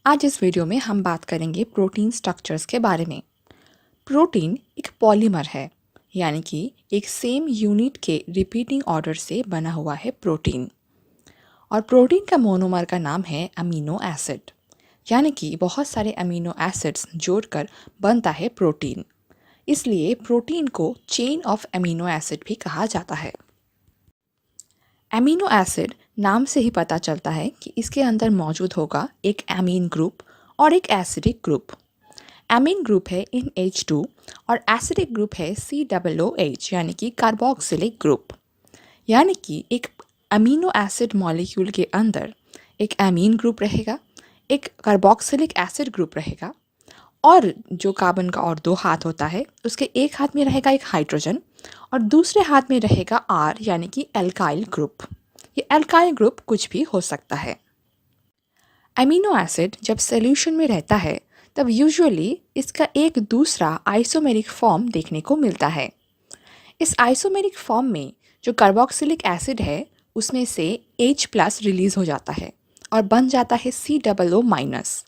आज इस वीडियो में हम बात करेंगे प्रोटीन स्ट्रक्चर्स के बारे में। प्रोटीन एक पॉलीमर है, यानी कि एक सेम यूनिट के रिपीटिंग ऑर्डर से बना हुआ है प्रोटीन। और प्रोटीन का मोनोमर का नाम है अमीनो एसिड, यानी कि बहुत सारे अमीनो एसिड्स जोड़कर बनता है प्रोटीन। इसलिए प्रोटीन को चेन ऑफ अमीनो एसिड भी कहा जाता है। अमीनो एसिड नाम से ही पता चलता है कि इसके अंदर मौजूद होगा एक एमीन ग्रुप और एक एसिडिक ग्रुप। एमीन ग्रुप है NH2 और एसिडिक ग्रुप है COOH यानी कि कार्बोक्सिलिक ग्रुप। यानी कि एक अमीनो एसिड मॉलिक्यूल के अंदर एक एमीन ग्रुप रहेगा, एक कार्बोक्सिलिक एसिड ग्रुप रहेगा और जो कार्बन का और दो हाथ होता है उसके एक हाथ में रहेगा एक हाइड्रोजन और दूसरे हाथ में रहेगा R यानी कि एल्काइल ग्रुप। ये एल्काइल ग्रुप कुछ भी हो सकता है। अमीनो एसिड जब सॉल्यूशन में रहता है तब यूजुअली इसका एक दूसरा आइसोमेरिक फॉर्म देखने को मिलता है। इस आइसोमेरिक फॉर्म में जो कार्बोक्सिलिक एसिड है उसमें से H+ रिलीज हो जाता है और बन जाता है COO-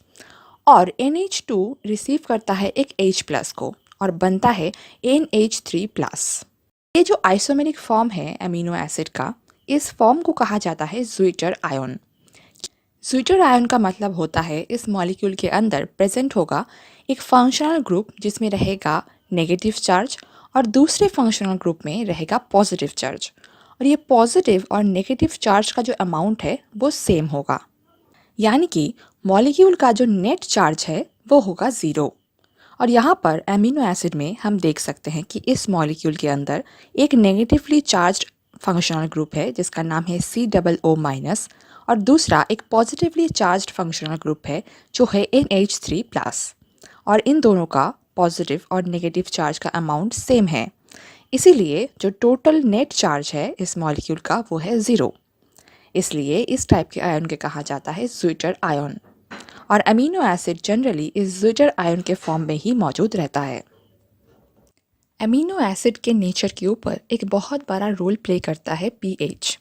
और NH2 रिसीव करता है एक H+ को और बनता है NH3+। ये जो आइसोमेरिक फॉर्म है अमीनो एसिड का, इस फॉर्म को कहा जाता है ज़्विटर आयन। ज़्विटर आयन का मतलब होता है इस मॉलिक्यूल के अंदर प्रेजेंट होगा एक फंक्शनल ग्रुप जिसमें रहेगा नेगेटिव चार्ज और दूसरे फंक्शनल ग्रुप में रहेगा पॉजिटिव चार्ज। और ये पॉजिटिव और नेगेटिव चार्ज का जो अमाउंट है वो सेम होगा, यानी कि मॉलिक्यूल का जो नेट चार्ज है वो होगा 0। और यहाँ पर अमीनो एसिड में हम देख सकते हैं कि इस मॉलिक्यूल के अंदर एक नेगेटिवली चार्ज्ड फंक्शनल ग्रुप है जिसका नाम है COO- और दूसरा एक पॉजिटिवली चार्ज्ड फंक्शनल ग्रुप है जो है NH3+। और इन दोनों का पॉजिटिव और नेगेटिव चार्ज का अमाउंट सेम है, इसीलिए जो टोटल नेट चार्ज है इस मॉलिक्यूल का वो है 0। इसलिए इस टाइप के आयन के कहा जाता है ज़्विटर आयन। और अमीनो एसिड जनरली इस ज़्विटर आयन के फॉर्म में ही मौजूद रहता है। अमीनो एसिड के नेचर के ऊपर एक बहुत बड़ा रोल प्ले करता है pH।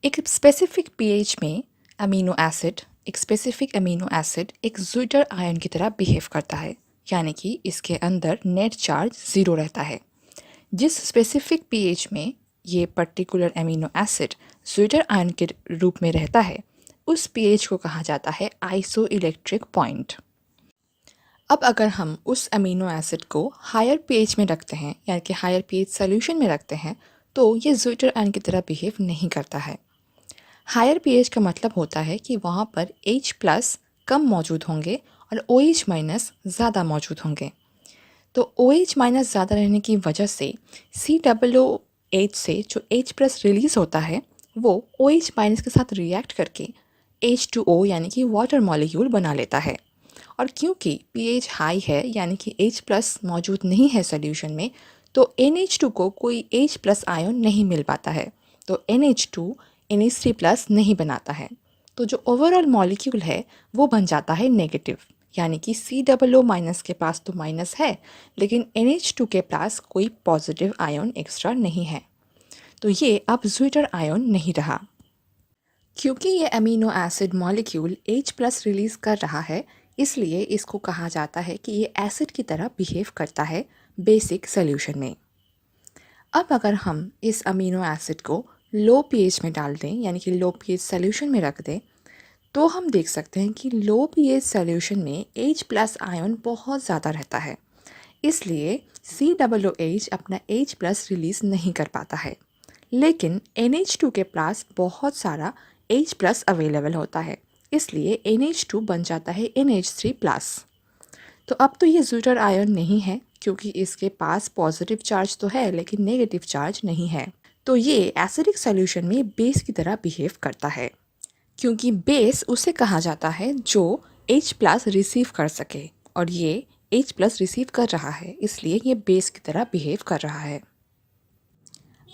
एक स्पेसिफिक pH में एक स्पेसिफिक अमीनो एसिड एक ज़्विटर आयन की तरह बिहेव करता है, यानी कि इसके अंदर नेट चार्ज 0 रहता है। जिस स्पेसिफिक pH में ये पर्टिकुलर अमीनो एसिड ज़्विटर आयन के रूप में रहता है उस pH को कहा जाता है आइसोइलेक्ट्रिक पॉइंट। अब अगर हम उस अमीनो एसिड को हायर pH में रखते हैं, यानी कि हायर pH सॉल्यूशन में रखते हैं, तो ये ज़्विटर आयन की तरह बिहेव नहीं करता है। हायर pH का मतलब होता है कि वहाँ पर H+ कम मौजूद होंगे और OH- ज़्यादा मौजूद होंगे। तो OH- ज़्यादा रहने की वजह से COOH से जो H+ रिलीज़ होता है वो OH- के साथ रिएक्ट करके H2O यानी कि वाटर मॉलिक्यूल बना लेता है। और क्योंकि pH हाई है यानी कि H+ मौजूद नहीं है सॉल्यूशन में, तो NH2 को कोई H+ आयन नहीं मिल पाता है, तो NH2 NH3+ नहीं बनाता है। तो जो ओवरऑल मॉलिक्यूल है वो बन जाता है नेगेटिव, यानी कि COO- के पास तो माइनस है लेकिन NH2 के पास कोई पॉजिटिव आयन एक्स्ट्रा नहीं है। तो ये अब ज़्विटर आयन नहीं रहा। क्योंकि ये amino acid molecule H+ release कर रहा है, इसलिए इसको कहा जाता है कि ये एसिड की तरह बिहेव करता है बेसिक सॉल्यूशन में। अब अगर हम इस अमीनो एसिड को लो pH में डाल दें, यानी कि लो pH सॉल्यूशन में रख दें, तो हम देख सकते हैं कि लो pH सॉल्यूशन में H+ आयन बहुत ज़्यादा रहता है, इसलिए COOH अपना H+ रिलीज़ नहीं कर पाता है। लेकिन NH2 के पास बहुत सारा H+ अवेलेबल होता है, इसलिए NH2 बन जाता है NH3+। तो अब तो ये ज़्विटर आयन नहीं है क्योंकि इसके पास पॉजिटिव चार्ज तो है लेकिन नेगेटिव चार्ज नहीं है। तो ये एसिडिक सॉल्यूशन में बेस की तरह बिहेव करता है, क्योंकि बेस उसे कहा जाता है जो H+ रिसीव कर सके और ये H+ रिसीव कर रहा है, इसलिए ये बेस की तरह बिहेव कर रहा है।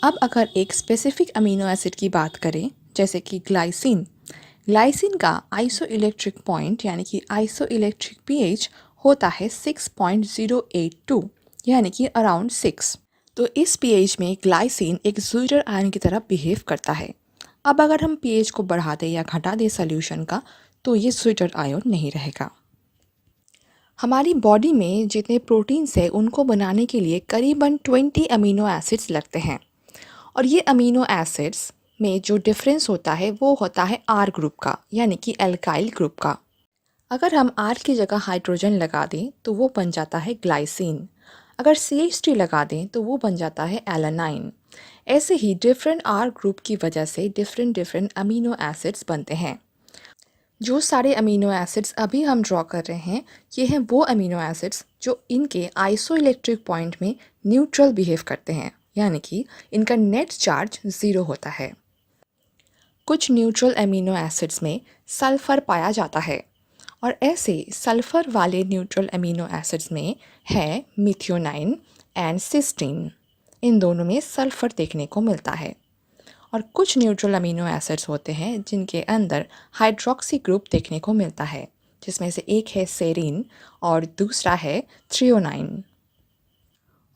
अब अगर एक स्पेसिफिक अमीनो एसिड की बात करें जैसे कि ग्लाइसिन का आइसोइलेक्ट्रिक पॉइंट यानी कि आइसोइलेक्ट्रिक pH होता है 6.082 यानी कि अराउंड 6। तो इस pH में ग्लाइसिन एक ज़्विटर आयन की तरह बिहेव करता है। अब अगर हम pH को बढ़ा दें या घटा दें सॉल्यूशन का, तो ये स्वीटर आयन नहीं रहेगा। हमारी बॉडी में जितने प्रोटीन्स हैं उनको बनाने के लिए करीबन 20 अमीनो एसिड्स लगते हैं, और ये अमीनो एसिड्स में जो डिफरेंस होता है वो होता है आर ग्रुप का, यानी कि एल्काइल ग्रुप का। अगर हम आर की जगह हाइड्रोजन लगा दें तो वो बन जाता है ग्लाइसिन। अगर CH3 लगा दें तो वो बन जाता है एलानाइन। ऐसे ही डिफरेंट आर ग्रुप की वजह से डिफरेंट अमीनो एसिड्स बनते हैं। जो सारे अमीनो एसिड्स अभी हम ड्रॉ कर रहे हैं, ये हैं वो अमीनो एसिड्स जो इनके आइसोइलेक्ट्रिक पॉइंट में न्यूट्रल बिहेव करते हैं, यानी कि इनका नेट चार्ज 0 होता है। कुछ न्यूट्रल अमीनो एसिड्स में सल्फर पाया जाता है, और ऐसे सल्फर वाले न्यूट्रल अमीनो एसिड्स में है मिथियोनाइन एंड सिस्टीन। इन दोनों में सल्फर देखने को मिलता है। और कुछ न्यूट्रल अमीनो एसिड्स होते हैं जिनके अंदर हाइड्रोक्सी ग्रुप देखने को मिलता है, जिसमें से एक है सेरीन और दूसरा है थ्रियोनाइन।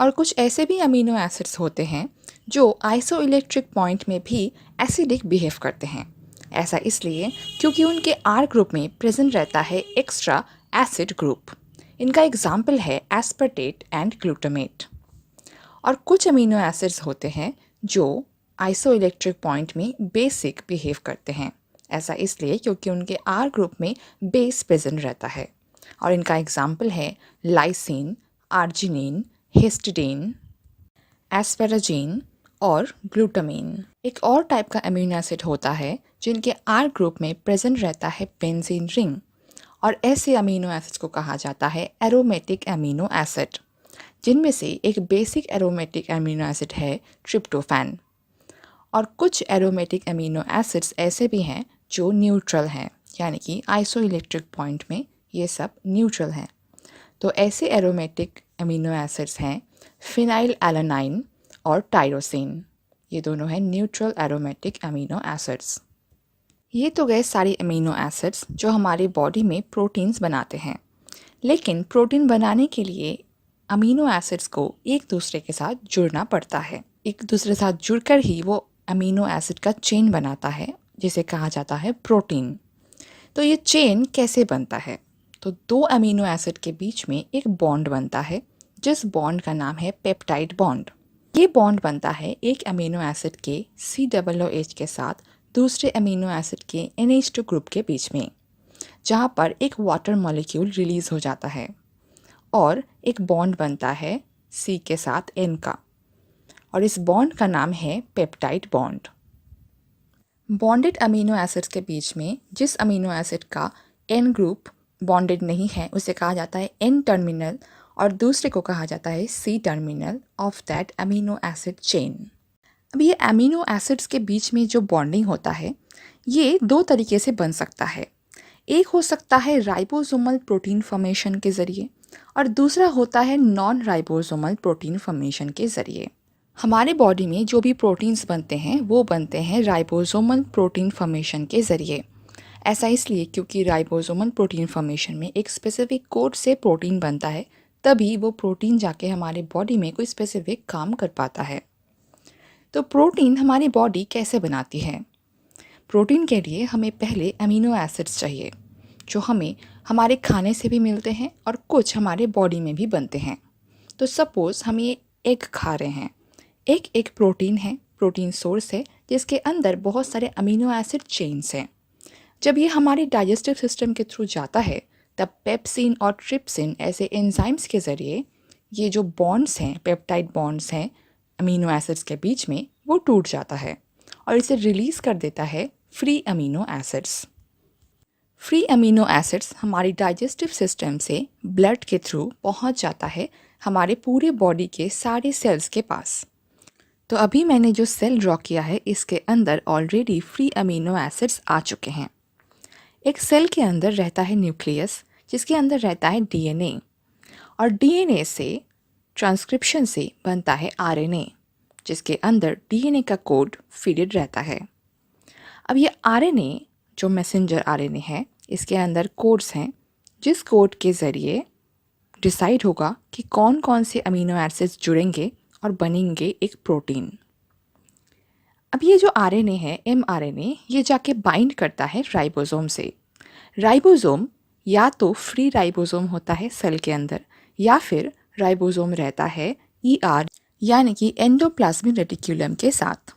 और कुछ ऐसे भी अमीनो एसिड्स होते हैं जो आइसोइलेक्ट्रिक पॉइंट में भी एसिडिक बिहेव करते हैं। ऐसा इसलिए क्योंकि उनके आर ग्रुप में प्रेजेंट रहता है एक्स्ट्रा एसिड ग्रुप। इनका एग्जाम्पल है एस्पर्टेट एंड ग्लूटामेट। और कुछ अमीनो एसिड्स होते हैं जो आइसोइलेक्ट्रिक पॉइंट में बेसिक बिहेव करते हैं। ऐसा इसलिए क्योंकि उनके आर ग्रुप में बेस प्रेजेंट रहता है, और इनका एग्जाम्पल है लाइसिन, आर्जिनिन, हिस्टिडीन, एस्पेराजीन और ग्लूटामीन। एक और टाइप का अमीनो एसिड होता है जिनके आर ग्रुप में प्रेजेंट रहता है बेंजीन रिंग, और ऐसे अमीनो एसिड्स को कहा जाता है एरोमेटिक अमीनो एसिड, जिनमें से एक बेसिक एरोमेटिक अमीनो एसिड है ट्रिप्टोफैन। और कुछ एरोमेटिक अमीनो एसिड्स ऐसे भी हैं जो न्यूट्रल हैं, यानी कि आइसोइलेक्ट्रिक पॉइंट में ये सब न्यूट्रल हैं। तो ऐसे एरोमेटिक अमीनो एसिड्स हैं फिनाइल एलानाइन और टायरोसिन। ये दोनों हैं न्यूट्रल एरोमेटिक अमीनो एसिड्स। ये तो गए सारे अमीनो एसिड्स जो हमारी बॉडी में प्रोटीन्स बनाते हैं। लेकिन प्रोटीन बनाने के लिए अमीनो एसिड्स को एक दूसरे के साथ जुड़ना पड़ता है। एक दूसरे के साथ जुड़कर ही वो अमीनो एसिड का चेन बनाता है, जिसे कहा जाता है प्रोटीन। तो ये चेन कैसे बनता है? तो दो अमीनो एसिड के बीच में एक बॉन्ड बनता है, जिस बॉन्ड का नाम है पेप्टाइड बॉन्ड। ये बॉन्ड बनता है एक अमीनो एसिड के COOH के साथ दूसरे अमीनो एसिड के NH2 ग्रुप के बीच में, जहाँ पर एक वाटर मॉलिक्यूल रिलीज हो जाता है, और एक बॉन्ड बनता है C के साथ N का, और इस बॉन्ड का नाम है peptide bond. Bonded amino acids के बीच में जिस अमीनो एसिड का N ग्रुप बॉन्डेड नहीं है उसे कहा जाता है N टर्मिनल, और दूसरे को कहा जाता है C terminal of that amino acid chain. अब ये अमीनो एसिड्स के बीच में जो बॉन्डिंग होता है ये दो तरीके से बन सकता है। एक हो सकता है राइबोसोमल प्रोटीन फॉर्मेशन के ज़रिए, और दूसरा होता है नॉन राइबोसोमल प्रोटीन फॉर्मेशन के ज़रिए। हमारे बॉडी में जो भी प्रोटीन्स बनते हैं वो बनते हैं राइबोसोमल प्रोटीन फॉर्मेशन के ज़रिए। ऐसा इसलिए क्योंकि राइबोसोमल प्रोटीन फॉर्मेशन में एक स्पेसिफिक कोड से प्रोटीन बनता है, तभी वो प्रोटीन जाके हमारे बॉडी में कोई स्पेसिफिक काम कर पाता है। तो प्रोटीन हमारी बॉडी कैसे बनाती है? प्रोटीन के लिए हमें पहले अमीनो एसिड्स चाहिए, जो हमें हमारे खाने से भी मिलते हैं और कुछ हमारे बॉडी में भी बनते हैं। तो सपोज़ हम ये एग खा रहे हैं। एक प्रोटीन है, प्रोटीन सोर्स है, जिसके अंदर बहुत सारे अमीनो एसिड चेन्स हैं। जब ये हमारे डाइजेस्टिव सिस्टम के थ्रू जाता है, तब पेप्सिन और ट्रिप्सिन ऐसे एंजाइम्स के ज़रिए ये जो बॉन्ड्स हैं, पेप्टाइड बॉन्ड्स हैं अमीनो एसिड्स के बीच में, वो टूट जाता है और इसे रिलीज़ कर देता है free amino acids. Free amino acids हमारी डाइजेस्टिव सिस्टम से ब्लड के थ्रू पहुंच जाता है हमारे पूरे बॉडी के सारे सेल्स के पास। तो अभी मैंने जो सेल ड्रॉ किया है इसके अंदर ऑलरेडी फ्री अमीनो एसिड्स आ चुके हैं। एक सेल के अंदर रहता है न्यूक्लियस, जिसके अंदर रहता है DNA, और DNA से ट्रांसक्रिप्शन से बनता है RNA, जिसके अंदर DNA का कोड फीडेड रहता है। अब ये RNA जो मैसेंजर RNA है, इसके अंदर कोड्स हैं, जिस कोड के ज़रिए डिसाइड होगा कि कौन कौन से अमीनो एसिड्स जुड़ेंगे और बनेंगे एक प्रोटीन। अब ये जो RNA है, mRNA, ये जाके बाइंड करता है राइबोसोम से। राइबोसोम या तो फ्री राइबोसोम होता है सेल के अंदर, या फिर राइबोसोम रहता है ER यानी कि एंडोप्लाज्मिक रेटिक्यूलम के साथ।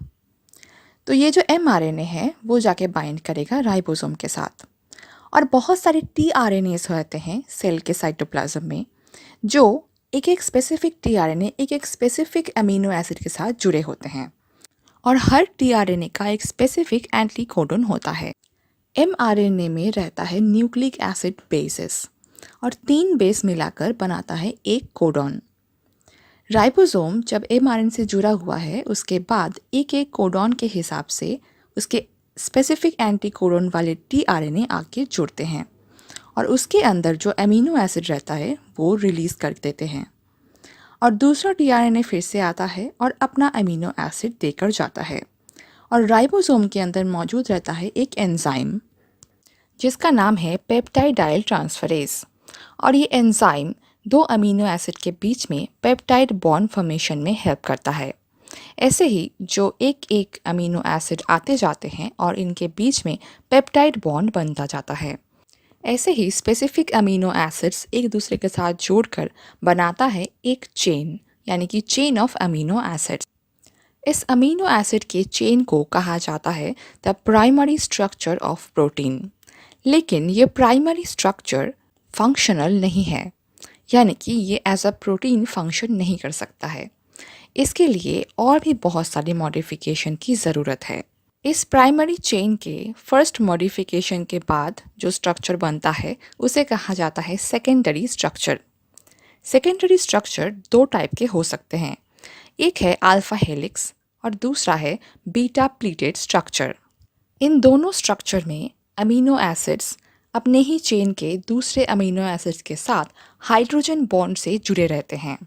तो ये जो mRNA है वो जाके बाइंड करेगा राइबोसोम के साथ। और बहुत सारे tRNAs होते हैं सेल के साइटोप्लाज्म में, जो एक एक स्पेसिफिक tRNA एक एक स्पेसिफिक अमीनो एसिड के साथ जुड़े होते हैं, और हर tRNA का एक स्पेसिफिक एंटी कोडन होता है। mRNA में रहता है न्यूक्लिक एसिड बेसेस, और 3 बेस मिलाकर बनाता है एक कोडॉन। राइबोसोम जब mRNA से जुड़ा हुआ है उसके बाद एक एक कोडॉन के हिसाब से उसके स्पेसिफिक एंटी कोडॉन वाले tRNA आके जुड़ते हैं, और उसके अंदर जो अमीनो एसिड रहता है वो रिलीज़ कर देते हैं, और दूसरा tRNA फिर से आता है और अपना अमीनो एसिड देकर जाता है। और राइबोसोम के अंदर मौजूद रहता है एक एंजाइम जिसका नाम है पेप्टाइडाइल ट्रांसफरेज, और ये एंजाइम 2 अमीनो एसिड के बीच में पेप्टाइड बॉन्ड फॉर्मेशन में हेल्प करता है। ऐसे ही जो एक एक अमीनो एसिड आते जाते हैं और इनके बीच में पेप्टाइड बॉन्ड बनता जाता है, ऐसे ही स्पेसिफिक अमीनो एसिड्स एक दूसरे के साथ जोड़कर बनाता है एक चेन, यानी कि चेन ऑफ अमीनो एसिड्स। इस अमीनो एसिड के चेन को कहा जाता है the primary structure of protein. लेकिन ये प्राइमरी स्ट्रक्चर फंक्शनल नहीं है, यानी कि ये एज अ प्रोटीन फंक्शन नहीं कर सकता है। इसके लिए और भी बहुत सारी मॉडिफिकेशन की ज़रूरत है। इस प्राइमरी चेन के फर्स्ट मॉडिफिकेशन के बाद जो स्ट्रक्चर बनता है उसे कहा जाता है secondary structure. Secondary structure 2 type के हो सकते हैं, एक है अल्फा हेलिक्स और दूसरा है बीटा प्लीटेड स्ट्रक्चर। इन दोनों स्ट्रक्चर में अमीनो एसिड्स अपने ही चेन के दूसरे अमीनो एसिड्स के साथ हाइड्रोजन बॉन्ड से जुड़े रहते हैं।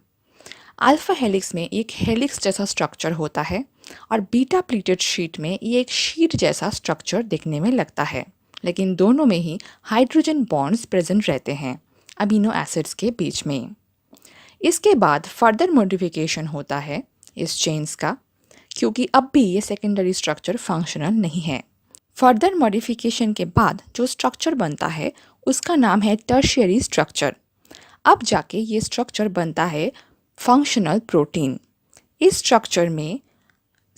अल्फा हेलिक्स में एक हेलिक्स जैसा स्ट्रक्चर होता है, और बीटा प्लीटेड शीट में ये एक शीट जैसा स्ट्रक्चर दिखने में लगता है, लेकिन दोनों में ही हाइड्रोजन बॉन्ड्स प्रेजेंट रहते हैं अमीनो एसिड्स के बीच में। इसके बाद फर्दर मॉडिफिकेशन होता है इस चेन्स का, क्योंकि अब भी ये सेकेंडरी स्ट्रक्चर फंक्शनल नहीं है। फर्दर मॉडिफिकेशन के बाद जो स्ट्रक्चर बनता है उसका नाम है टर्शियरी स्ट्रक्चर। अब जाके ये स्ट्रक्चर बनता है फंक्शनल प्रोटीन। इस स्ट्रक्चर में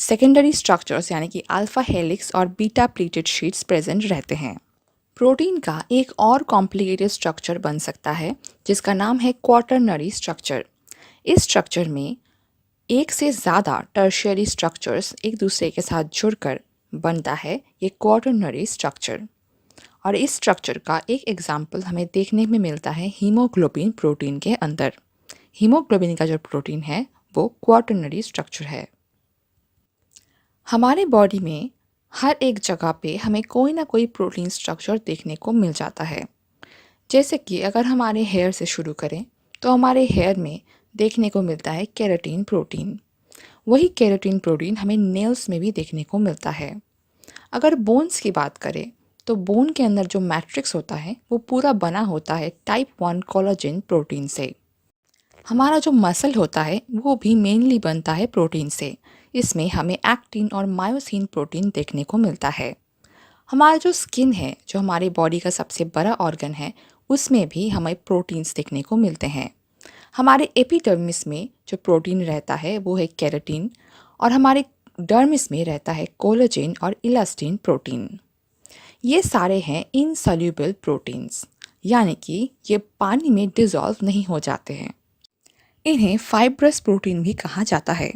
सेकेंडरी स्ट्रक्चर्स यानी कि अल्फा हेलिक्स और बीटा प्लीटेड शीट्स प्रेजेंट रहते हैं। प्रोटीन का एक और कॉम्प्लिकेटेड स्ट्रक्चर बन सकता है जिसका नाम है क्वाटरनरी स्ट्रक्चर। इस स्ट्रक्चर में एक से ज़्यादा टर्शियरी स्ट्रक्चर्स एक दूसरे के साथ जुड़कर बनता है ये क्वाटरनरी स्ट्रक्चर। और इस स्ट्रक्चर का एक एग्जाम्पल हमें देखने में मिलता है हीमोग्लोबिन प्रोटीन के अंदर। हीमोग्लोबिन का जो प्रोटीन है वो क्वाटरनरी स्ट्रक्चर है। हमारे बॉडी में हर एक जगह पे हमें कोई ना कोई प्रोटीन स्ट्रक्चर देखने को मिल जाता है। जैसे कि अगर हमारे हेयर से शुरू करें तो हमारे हेयर में देखने को मिलता है केराटिन प्रोटीन। वही केराटिन प्रोटीन हमें नेल्स में भी देखने को मिलता है। अगर बोन्स की बात करें तो बोन के अंदर जो मैट्रिक्स होता है वो पूरा बना होता है टाइप 1 कोलाजन प्रोटीन से। हमारा जो मसल होता है वो भी मेनली बनता है प्रोटीन से। इसमें हमें एक्टिन और मायोसिन प्रोटीन देखने को मिलता है। हमारा जो स्किन है, जो हमारी बॉडी का सबसे बड़ा ऑर्गन है, उसमें भी हमें प्रोटीन्स देखने को मिलते हैं। हमारे एपिडर्मिस में जो प्रोटीन रहता है वो है केराटिन, और हमारे डर्मिस में रहता है कोलाजन और इलास्टिन प्रोटीन। ये सारे हैं इनसॉल्युबल प्रोटीन्स, यानी कि ये पानी में डिज़ोल्व नहीं हो जाते हैं। इन्हें फाइब्रस प्रोटीन भी कहा जाता है।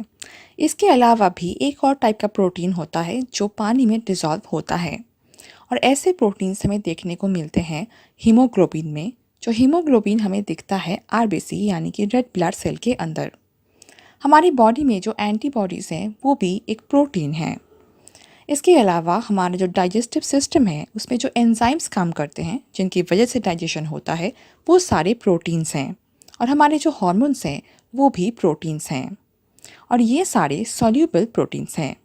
इसके अलावा भी एक और टाइप का प्रोटीन होता है जो पानी में डिज़ोल्व होता है, और ऐसे प्रोटीन्स हमें देखने को मिलते हैं हीमोग्लोबिन में। जो हीमोग्लोबिन हमें दिखता है आरबीसी यानी कि रेड ब्लड सेल के अंदर। हमारी बॉडी में जो एंटीबॉडीज़ हैं वो भी एक प्रोटीन है। इसके अलावा हमारा जो डाइजेस्टिव सिस्टम है उसमें जो एंजाइम्स काम करते हैं जिनकी वजह से डाइजेशन होता है वो सारे प्रोटीन्स हैं, और हमारे जो हार्मोन्स हैं वो भी प्रोटीन्स हैं, और ये सारे सॉल्यूबल प्रोटीन्स हैं।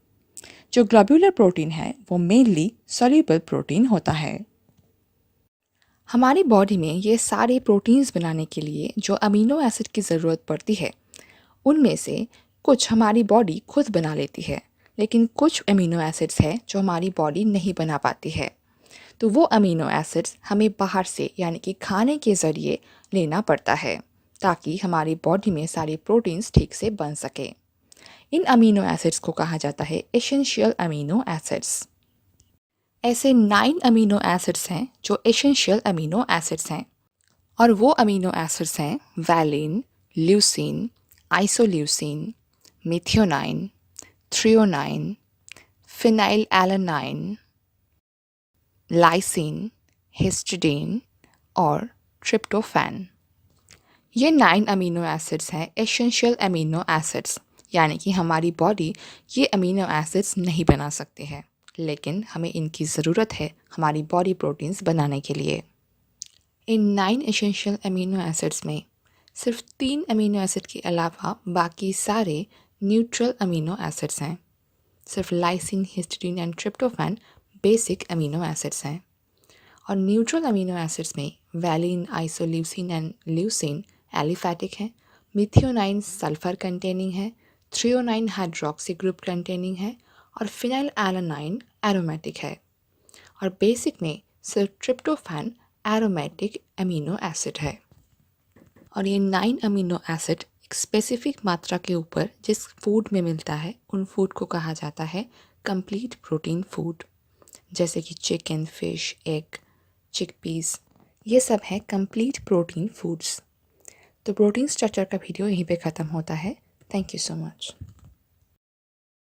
जो ग्लोब्यूलर प्रोटीन है वो मेनली सॉल्यूबल प्रोटीन होता है। हमारी बॉडी में ये सारे प्रोटीन्स बनाने के लिए जो अमीनो एसिड की ज़रूरत पड़ती है उनमें से कुछ हमारी बॉडी खुद बना लेती है, लेकिन कुछ अमीनो एसिड्स हैं जो हमारी बॉडी नहीं बना पाती है। तो वो अमीनो एसिड्स हमें बाहर से यानी कि खाने के ज़रिए लेना पड़ता है ताकि हमारी बॉडी में सारी प्रोटीन्स ठीक से बन सके। इन अमीनो एसिड्स को कहा जाता है एसेंशियल अमीनो एसिड्स। ऐसे 9 अमीनो एसिड्स हैं जो एसेंशियल अमीनो एसिड्स हैं, और वो अमीनो एसिड्स हैं valine, leucine, isoleucine, methionine, threonine, phenyl alanine, lysine, histidine और ट्रिप्टोफैन। ये 9 अमीनो एसिड्स हैं एसेंशियल अमीनो एसिड्स, यानी कि हमारी बॉडी ये अमीनो एसिड्स नहीं बना सकते हैं, लेकिन हमें इनकी ज़रूरत है हमारी बॉडी प्रोटीन्स बनाने के लिए। इन 9 एसेंशियल अमीनो एसिड्स में सिर्फ 3 अमीनो एसिड के अलावा बाकी सारे न्यूट्रल अमीनो एसिड्स हैं। सिर्फ lysine, histidine and tryptophan basic amino acids हैं, और न्यूट्रल अमीनो एसिड्स में valine, isoleucine and leucine aliphatic हैं, मिथियोनाइन सल्फर कंटेनिंग है, थ्रियोनाइन हाइड्रोक्सी ग्रुप कंटेनिंग है, और फिनाइल एलानाइन एरोमेटिक है, और बेसिक में सिर्फ ट्रिप्टोफैन एरोमेटिक अमीनो एसिड है। और ये 9 अमीनो एसिड एक स्पेसिफिक मात्रा के ऊपर जिस फूड में मिलता है उन फूड को कहा जाता है कंप्लीट प्रोटीन फूड, जैसे कि चिकन, फिश, एग, चिकपीस, ये सब है कंप्लीट प्रोटीन फूड्स। तो प्रोटीन स्ट्रक्चर का वीडियो यहीं पे ख़त्म होता है। Thank you so much.